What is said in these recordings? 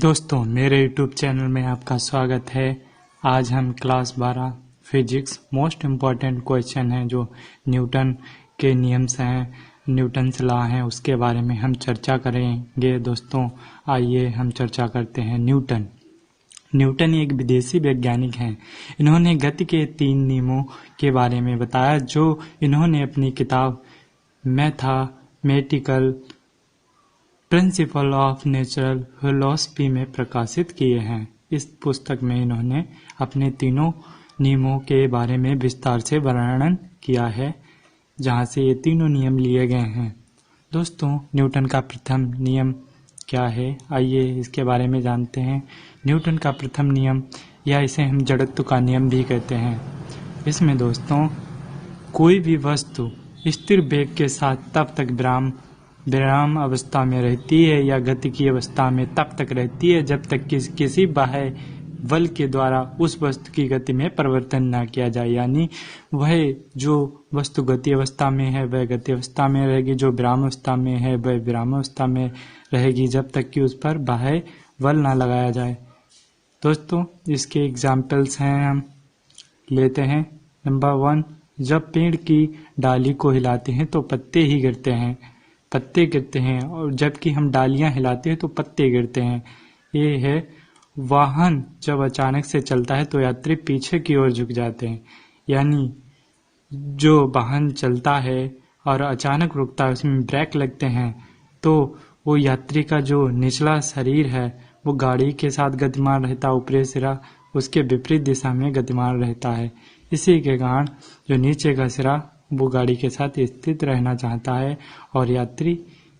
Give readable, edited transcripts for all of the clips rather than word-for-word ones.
दोस्तों, मेरे YouTube channel में आपका स्वागत है। आज हम class 12 physics most important question हैं जो न्यूटन के नियम्स हैं, न्यूटन्स लॉ हैं, उसके बारे में हम चर्चा करेंगे। दोस्तों, आइए हम चर्चा करते हैं। न्यूटन एक विदेशी वैज्ञानिक हैं। इन्होंने गति के 3 नियमों के बारे में बताया जो इन्होंने अपनी किताब mathematical principle of natural philosophy में प्रकाशित किए हैं। इस पुस्तक में इन्होंने अपने तीनों नियमों के बारे में विस्तार से वर्णन किया है, जहां से ये तीनों नियम लिए गए हैं। दोस्तों, न्यूटन का प्रथम नियम क्या है, आइए इसके बारे में जानते हैं। न्यूटन का प्रथम नियम, या इसे हम जड़त्व का नियम भी कहते हैं। इसमें दोस्तों, कोई भी वस्तु स्थिर वेग के साथ तब तक विराम अवस्था में रहती है या गति की अवस्था में तब तक रहती है जब तक कि किसी बाह्य बल के द्वारा उस वस्तु की गति में परिवर्तन न किया जाए। यानी वह जो वस्तु गति अवस्था में है वह गति अवस्था में रहेगी, जो विराम अवस्था में है वह विराम अवस्था में रहेगी, जब तक कि उस पर बाह्य बल न लगाया जाए। दोस्तों, इसके एग्जाम्पल्स हैं, हम लेते हैं। नंबर 1, जब पेड़ की डाली को हिलाते हैं तो पत्ते गिरते हैं, और जबकि हम डालियां हिलाते हैं तो पत्ते गिरते हैं। ये है वाहन जब अचानक से चलता है तो यात्री पीछे की ओर झुक जाते हैं। यानी जो वाहन चलता है और अचानक रुकता है, उसमें ब्रेक लगते हैं, तो वो यात्री का जो निचला शरीर है वो गाड़ी के साथ गतिमान रहता है, ऊपरी सिरा उसके विपरीत दिशा में गतिमान रहता है। इसी के कारण जो नीचे का सिरा वो गाड़ी के साथ स्थित रहना चाहता है और यात्री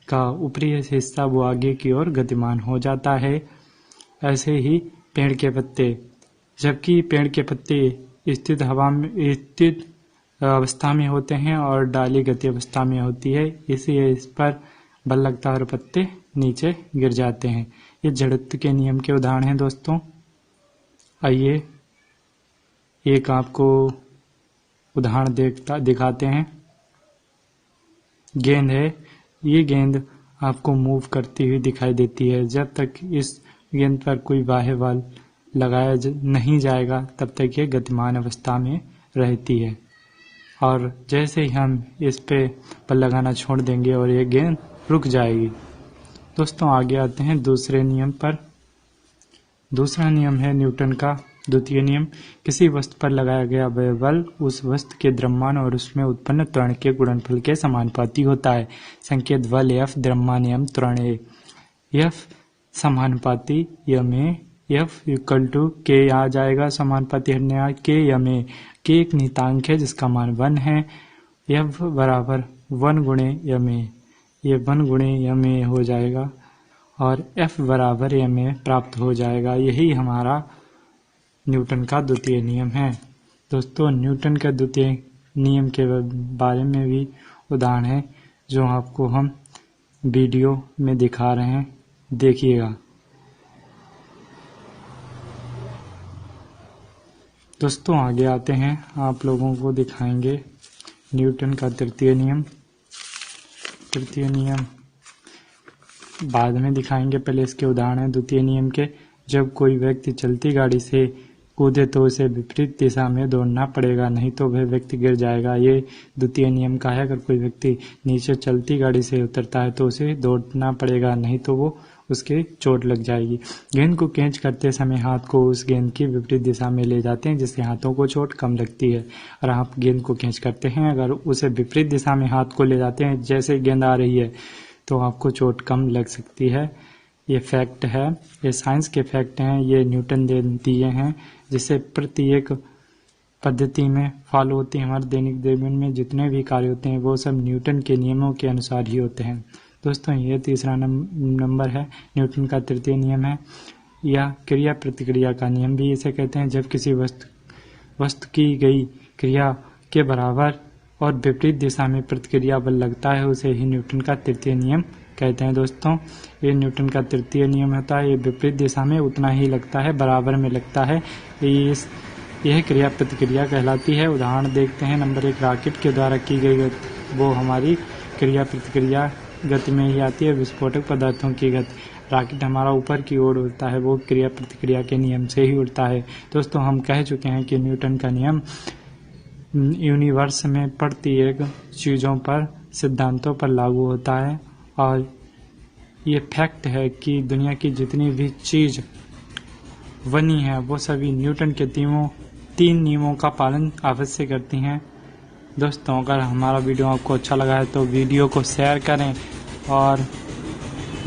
का ऊपरी हिस्सा वो आगे की ओर गतिमान हो जाता है। ऐसे ही पेड़ के पत्ते, जबकि पेड़ के पत्ते स्थित अवस्था में होते हैं और डाली गति अवस्था में होती है, इसलिए इस पर बल लगता है और पत्ते नीचे गिर जाते हैं। ये जड़त्व के नियम के उदाहरण हैं। दोस्तों, आइए एक आपको उदाहरण दिखाते हैं। गेंद है, ये गेंद आपको मूव करती हुई दिखाई देती है। जब तक इस गेंद पर कोई बाह्य बल लगाया नहीं जाएगा तब तक ये गतिमान अवस्था में रहती है, और जैसे ही हम इस पे बल लगाना छोड़ देंगे और ये गेंद रुक जाएगी। दोस्तों, आगे आते हैं दूसरे नियम पर। दूसरा नियम है न्यूटन का द्वितीय नियम। किसी वस्तु पर लगाया गया वह बल उस वस्तु के द्रव्यमान और उसमें उत्पन्न त्वरण के गुणनफल के समानुपाती होता है। संकेत बल F, द्रव्यमान M, त्वरण A। F समानुपाती M A, F equal to K आ जाएगा, समानुपाती हटने K M A। K एक नियतांक है जिसका मान 1 है। F बराबर 1 गुणे M A, ये 1 गुणे M A हो जाएगा और F बराबर M A प्राप्त हो जाएगा। यही हमारा न्यूटन का द्वितीय नियम है। दोस्तों, न्यूटन का द्वितीय नियम के बारे में भी उदाहरण है जो आपको हम वीडियो में दिखा रहे हैं, देखिएगा। दोस्तों, आगे आते हैं, आप लोगों को दिखाएंगे न्यूटन का तृतीय नियम। तृतीय नियम बाद में दिखाएंगे, पहले इसके उदाहरण हैं द्वितीय नियम के। जब कोई व्यक्ति चलती गाड़ी से कूदे तो उसे विपरीत दिशा में दौड़ना पड़ेगा, नहीं तो वह व्यक्ति गिर जाएगा। ये द्वितीय नियम का है। अगर कोई व्यक्ति नीचे चलती गाड़ी से उतरता है तो उसे दौड़ना पड़ेगा, नहीं तो वो उसके चोट लग जाएगी। गेंद को कैच करते समय हाथ को उस गेंद की विपरीत दिशा में ले जाते हैं जिससे हाथों को चोट कम लगती है। और आप गेंद को कैच करते हैं, अगर उसे विपरीत दिशा में हाथ को ले जाते हैं जैसे गेंद आ रही है तो आपको चोट कम लग सकती है। ये फैक्ट है, ये साइंस के फैक्ट हैं, ये न्यूटन ने दिए हैं, जिससे प्रत्येक पद्धति में फॉलो होती है। हमारे दैनिक जीवन में जितने भी कार्य होते हैं वो सब न्यूटन के नियमों के अनुसार ही होते हैं। दोस्तों, ये तीसरा नंबर है, न्यूटन का तृतीय नियम है, या क्रिया प्रतिक्रिया का नियम भी इसे कहते हैं। जब किसी वस्तु की गई क्रिया के बराबर और विपरीत दिशा में प्रतिक्रिया बल लगता है उसे ही न्यूटन का तृतीय नियम कहते हैं। दोस्तों, ये न्यूटन का तृतीय नियम होता है, ये विपरीत दिशा में उतना ही लगता है, बराबर में लगता है। यह क्रिया प्रतिक्रिया कहलाती है। उदाहरण देखते हैं। नंबर 1, रॉकेट के द्वारा की गई वो हमारी क्रिया प्रतिक्रिया गति में ही आती है। विस्फोटक पदार्थों की गति, रॉकेट हमारा ऊपर की ओर उड़ता है वो क्रिया प्रतिक्रिया के नियम से ही उड़ता है। दोस्तों, हम कह चुके हैं कि न्यूटन का नियम यूनिवर्स में पड़ती एक चीज़ों पर, सिद्धांतों पर लागू होता है और ये फैक्ट है कि दुनिया की जितनी भी चीज़ बनी है वो सभी न्यूटन के तीन नियमों का पालन अवश्य करती हैं। दोस्तों, अगर हमारा वीडियो आपको अच्छा लगा है तो वीडियो को शेयर करें और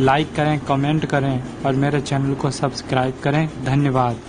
लाइक करें, कमेंट करें और मेरे चैनल को सब्सक्राइब करें। धन्यवाद।